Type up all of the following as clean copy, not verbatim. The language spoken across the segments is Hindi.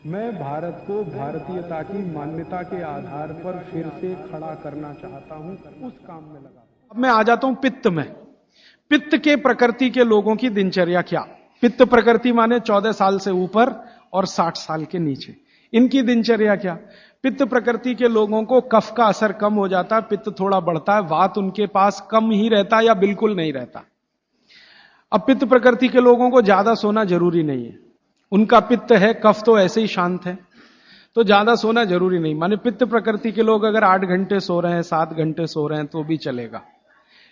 मैं भारत को भारतीयता की मान्यता के आधार पर फिर से खड़ा करना चाहता हूं, उस काम में लगा। अब मैं आ जाता हूं पित्त में। पित्त के प्रकृति के लोगों की दिनचर्या क्या? पित्त प्रकृति माने 14 साल से ऊपर और 60 साल के नीचे, इनकी दिनचर्या क्या? पित्त प्रकृति के लोगों को कफ का असर कम हो जाता है, पित्त थोड़ा बढ़ता है, वात उनके पास कम ही रहता है या बिल्कुल नहीं रहता। अब पित्त प्रकृति के लोगों को ज्यादा सोना जरूरी नहीं है, उनका पित्त है, कफ तो ऐसे ही शांत है, तो ज्यादा सोना जरूरी नहीं। माने पित्त प्रकृति के लोग अगर 8 घंटे सो रहे हैं, 7 घंटे सो रहे हैं तो भी चलेगा।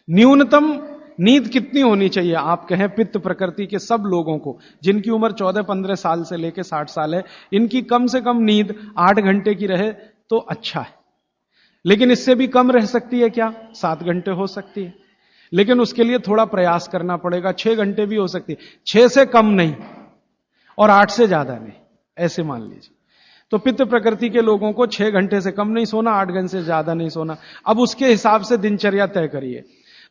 न्यूनतम नींद कितनी होनी चाहिए? आप कहें पित्त प्रकृति के सब लोगों को, जिनकी उम्र 14-15 साल से लेकर 60 साल है, इनकी कम से कम नींद 8 घंटे की रहे तो अच्छा है। लेकिन इससे भी कम रह सकती है क्या? 7 घंटे हो सकती है, लेकिन उसके लिए थोड़ा प्रयास करना पड़ेगा। 6 घंटे भी हो सकती है, 6 से कम नहीं और 8 से ज्यादा नहीं, ऐसे मान लीजिए। तो पित्त प्रकृति के लोगों को 6 घंटे से कम नहीं सोना, 8 घंटे से ज्यादा नहीं सोना। अब उसके हिसाब से दिनचर्या तय करिए।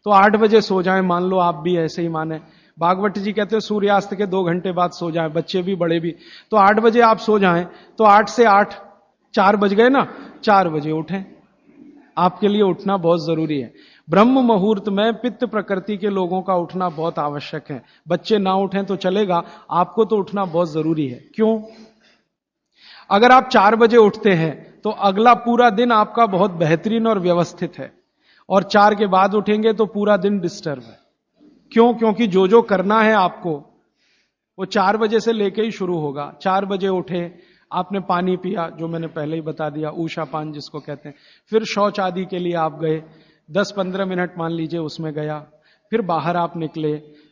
तो 8 बजे सो जाएं, मान लो आप भी ऐसे ही माने। भागवत जी कहते हैं सूर्यास्त के 2 घंटे बाद सो जाएं, बच्चे भी बड़े भी। तो 8 बजे आप सो जाएं, तो 8 से 8 4 बज गए ना, 4 बजे उठें। आपके लिए उठना बहुत जरूरी है। ब्रह्म मुहूर्त में पित्त प्रकृति के लोगों का उठना बहुत आवश्यक है। बच्चे ना उठें तो चलेगा, आपको तो उठना बहुत जरूरी है। क्यों? अगर आप 4 बजे उठते हैं तो अगला पूरा दिन आपका बहुत बेहतरीन और व्यवस्थित है, और 4 के बाद उठेंगे तो पूरा दिन डिस्टर्ब है। क्यों? क्योंकि जो जो करना है आपको वो 4 बजे से लेके ही शुरू होगा। 4 बजे उठे, आपने पानी पिया, जो मैंने पहले ही बता दिया, ऊषा पान जिसको कहते हैं। फिर शौच आदि के लिए आप गए, 10-15 मिनट मान लीजिए उसमें गया। फिर बाहर आप निकले,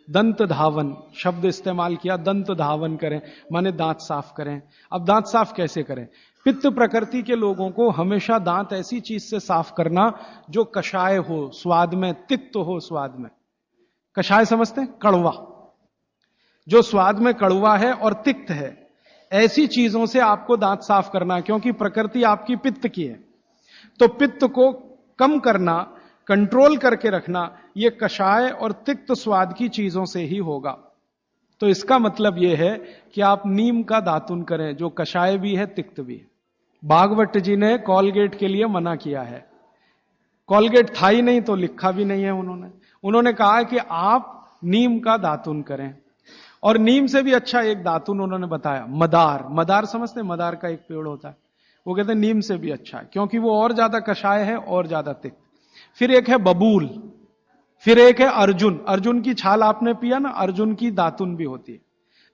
दंत धावन शब्द इस्तेमाल किया, दंत धावन करें माने दांत साफ करें। अब दांत साफ कैसे करें? पित्त प्रकृति के लोगों को हमेशा दांत ऐसी चीज से साफ करना जो कषाय हो, स्वाद में तिक्त हो। स्वाद में कषाय समझते हैं? कड़वा, जो स्वाद में कड़वा है और तिक्त है, ऐसी चीजों से आपको दांत साफ करना, क्योंकि प्रकृति आपकी पित्त की है। तो पित्त को कम करना, कंट्रोल करके रखना, यह कषाय और तिक्त स्वाद की चीजों से ही होगा। तो इसका मतलब यह है कि आप नीम का दातुन करें, जो कषाय भी है, तिक्त भी है। भागवत जी ने कॉलगेट के लिए मना किया है। कॉलगेट था ही नहीं तो लिखा भी नहीं है उन्होंने कहा कि आप नीम का दातुन करें। और नीम से भी अच्छा एक दातुन उन्होंने बताया, मदार। मदार समझते हैं? मदार का एक पेड़ होता है, वो कहते हैं नीम से भी अच्छा है, क्योंकि वो और ज्यादा कषाय है और ज्यादा तिक्त। फिर एक है बबूल, फिर एक है अर्जुन। अर्जुन की छाल आपने पिया ना, अर्जुन की दातुन भी होती है।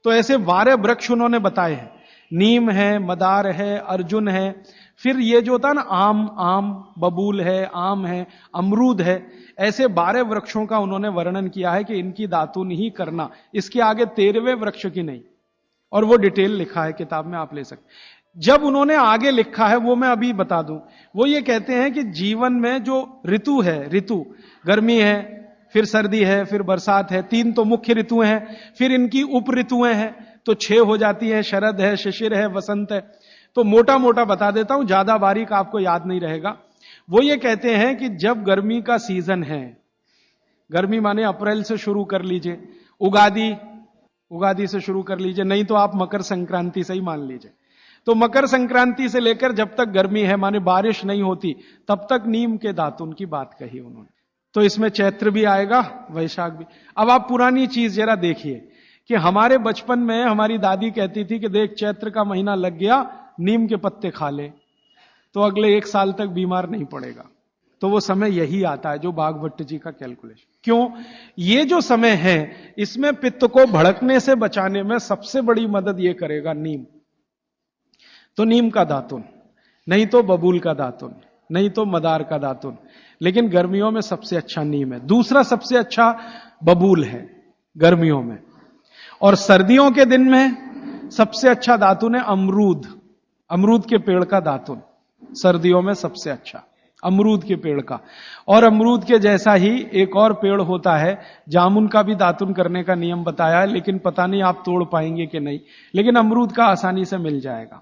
तो ऐसे 12 वृक्ष उन्होंने बताए हैं, नीम है, मदार है, अर्जुन है। फिर ये जो होता है ना आम, बबूल है, आम है, अमरूद है, ऐसे 12 वृक्षों का उन्होंने वर्णन किया है कि इनकी दातुन ही करना, इसके आगे 13वें वृक्ष की नहीं। और वो डिटेल लिखा है किताब में, आप ले सकते। जब उन्होंने आगे लिखा है वो मैं अभी बता दूं। वो ये कहते हैं कि जीवन में जो ऋतु है, ऋतु गर्मी है, फिर सर्दी है, फिर बरसात है, 3 तो मुख्य ऋतुएं हैं। फिर इनकी उप ऋतुएं हैं तो 6 हो जाती हैं, शरद है, शिशिर है, वसंत है। तो मोटा मोटा बता देता हूं, ज्यादा बारीक आपको याद नहीं रहेगा। वो ये कहते हैं कि जब गर्मी का सीजन है, गर्मी माने अप्रैल से शुरू कर लीजिए, उगादी से शुरू कर लीजिए, नहीं तो आप मकर संक्रांति से ही मान लीजिए। तो मकर संक्रांति से लेकर जब तक गर्मी है माने बारिश नहीं होती, तब तक नीम के दातुन की बात कही उन्होंने। तो इसमें चैत्र भी आएगा, वैशाख भी। अब आप पुरानी चीज जरा देखिए कि हमारे बचपन में हमारी दादी कहती थी कि देख चैत्र का महीना लग गया, नीम के पत्ते खा ले तो अगले 1 साल तक बीमार नहीं पड़ेगा। तो वो समय यही आता है जो भागवत जी का कैलकुलेशन। क्यों? ये जो समय है इसमें पित्त को भड़कने से बचाने में सबसे बड़ी मदद ये करेगा नीम। तो नीम का दातुन, नहीं तो बबूल का दातुन, नहीं तो मदार का दातुन, लेकिन गर्मियों में सबसे अच्छा नीम है। दूसरा सबसे अच्छा बबूल है गर्मियों में, और सर्दियों के दिन में सबसे अच्छा दातुन है अमरूद। अमरूद के पेड़ का दातुन सर्दियों में सबसे अच्छा, अमरूद के पेड़ का। और अमरूद के जैसा ही एक और पेड़ होता है, जामुन का भी दातुन करने का नियम बताया है, लेकिन पता नहीं आप तोड़ पाएंगे कि नहीं, लेकिन अमरूद का आसानी से मिल जाएगा।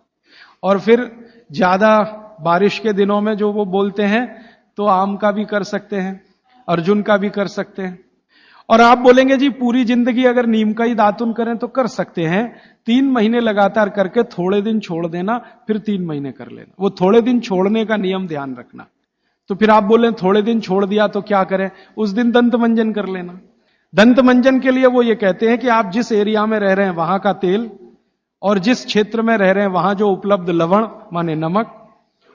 और फिर ज्यादा बारिश के दिनों में जो वो बोलते हैं तो आम का भी कर सकते हैं, अर्जुन का भी कर सकते हैं। और आप बोलेंगे जी पूरी जिंदगी अगर नीम का ही दातुन करें तो कर सकते हैं, 3 महीने लगातार करके थोड़े दिन छोड़ देना, फिर 3 महीने कर लेना। वो थोड़े दिन छोड़ने का नियम ध्यान रखना। तो फिर आप बोले थोड़े दिन छोड़ दिया तो क्या करें, उस दिन दंत मंजन कर लेना। दंत मंजन के लिए वो ये कहते हैं कि आप जिस एरिया में रह रहे हैं वहां का तेल, और जिस क्षेत्र में रह रहे हैं वहां जो उपलब्ध लवण माने नमक,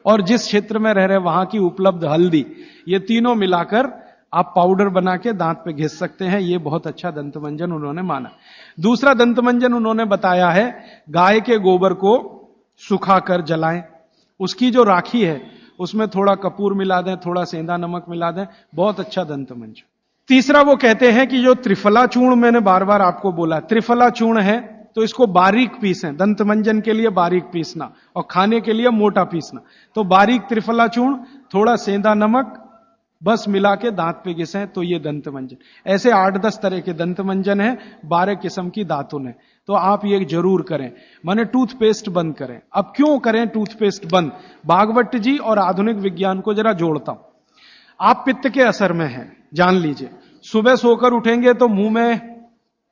और जिस क्षेत्र में रह रहे हैं वहां की उपलब्ध हल्दी, ये तीनों मिलाकर आप पाउडर बना के दांत पे घिस सकते हैं। ये बहुत अच्छा दंत मंजन उन्होंने माना। दूसरा दंत मंजन उन्होंने बताया है गाय के गोबर को सुखाकर जलाएं, उसकी जो राखी है उसमें थोड़ा कपूर मिला दें, थोड़ा सेंधा नमक मिला दें, बहुत अच्छा दंत मंजन। तीसरा वो कहते हैं कि जो त्रिफला चूर्ण, मैंने बार बार आपको बोला त्रिफला चूर्ण है, तो इसको बारीक पीसें। दंत मंजन के लिए बारीक पीसना और खाने के लिए मोटा पीसना। तो बारीक त्रिफला चूर्ण, थोड़ा सेंधा नमक, बस मिला के दांत पे घिसें, तो ये दंत मंजन। ऐसे 8-10 तरह के दंत मंजन है, 12 किस्म की दातुन है। तो आप ये जरूर करें। माने टूथपेस्ट बंद करें। अब क्यों करें टूथपेस्ट बंद? भागवत जी और आधुनिक विज्ञान को जरा जोड़ता हूं। आप पित्त के असर में हैं, जान लीजिए। सुबह सोकर उठेंगे तो मुंह में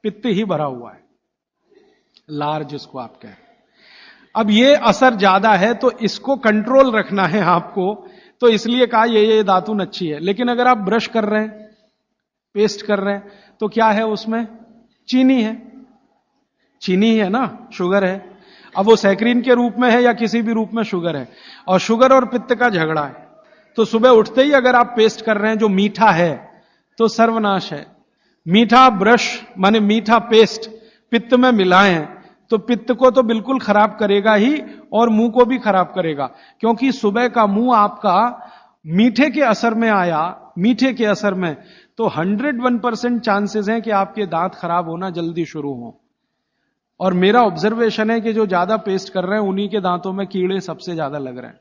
पित्त ही भरा हुआ है, लार जिसको आप कह रहे हैं। अब ये असर ज्यादा है तो इसको कंट्रोल रखना है आपको, तो इसलिए कहा ये दातुन अच्छी है। लेकिन अगर आप ब्रश कर रहे हैं, पेस्ट कर रहे हैं, तो क्या है उसमें? चीनी है, चीनी है ना, शुगर है। अब वो सैकरीन के रूप में है या किसी भी रूप में शुगर है, और शुगर और पित्त का झगड़ा है। तो सुबह उठते ही अगर आप पेस्ट कर रहे हैं जो मीठा है, तो सर्वनाश है। मीठा ब्रश माने मीठा पेस्ट पित्त में मिलाएं तो पित्त को तो बिल्कुल खराब करेगा ही, और मुंह को भी खराब करेगा। क्योंकि सुबह का मुंह आपका मीठे के असर में आया, मीठे के असर में, तो 101% चांसेस हैं कि आपके दांत खराब होना जल्दी शुरू हो। और मेरा ऑब्जर्वेशन है कि जो ज्यादा पेस्ट कर रहे हैं उन्हीं के दांतों में कीड़े सबसे ज्यादा लग रहे हैं।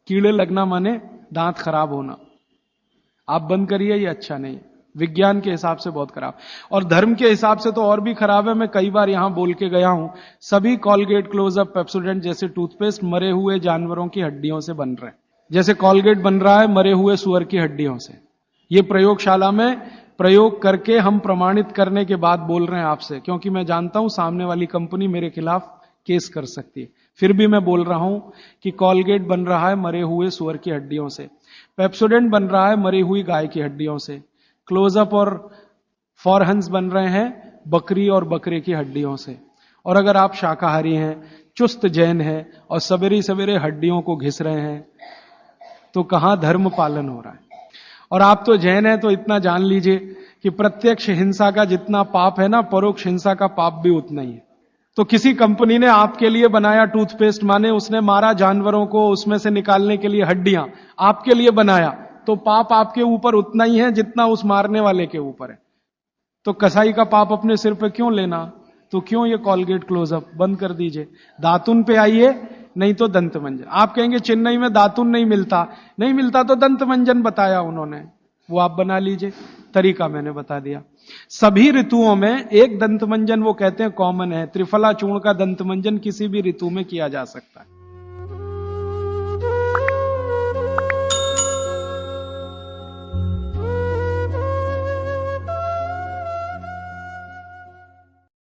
कीड़े लगना माने दांत खराब होना। आप बंद करिए, ये अच्छा नहीं। विज्ञान के हिसाब से बहुत खराब, और धर्म के हिसाब से तो और भी खराब है। मैं कई बार यहां बोल के गया हूं, सभी कॉलगेट, क्लोजअप, पेप्सोडेंट जैसे टूथपेस्ट मरे हुए जानवरों की हड्डियों से बन रहे हैं। जैसे कॉलगेट बन रहा है मरे हुए सुअर की हड्डियों से। ये प्रयोगशाला में प्रयोग करके हम प्रमाणित करने के बाद बोल रहे हैं आपसे, क्योंकि मैं जानता हूं सामने वाली कंपनी मेरे खिलाफ केस कर सकती है। फिर भी मैं बोल रहा हूं कि कॉलगेट बन रहा है मरे हुए सुअर की हड्डियों से, पेप्सोडेंट बन रहा है मरी हुई गाय की हड्डियों से, क्लोजअप और फॉरहंस बन रहे हैं बकरी और बकरे की हड्डियों से। और अगर आप शाकाहारी हैं, चुस्त जैन हैं, और सवेरे सवेरे हड्डियों को घिस रहे हैं, तो कहां धर्म पालन हो रहा है? और आप तो जैन हैं, तो इतना जान लीजिए कि प्रत्यक्ष हिंसा का जितना पाप है ना, परोक्ष हिंसा का पाप भी उतना ही है। तो किसी कंपनी ने आपके लिए बनाया टूथपेस्ट, माने उसने मारा जानवरों को, उसमें से निकालने के लिए हड्डियां आपके लिए बनाया, तो पाप आपके ऊपर उतना ही है जितना उस मारने वाले के ऊपर है। तो कसाई का पाप अपने सिर पे क्यों लेना? तो क्यों ये कॉलगेट, क्लोजअप बंद कर दीजिए। दातुन पे आइए, नहीं तो दंत मंजन। आप कहेंगे चेन्नई में दातुन नहीं मिलता, नहीं मिलता तो दंत मंजन बताया उन्होंने, वो आप बना लीजिए। तरीका मैंने बता दिया। सभी ऋतुओं में एक दंत मंजन वो कहते हैं कॉमन है। त्रिफला चूर्ण का दंत मंजन किसी भी ऋतु में किया जा सकता है।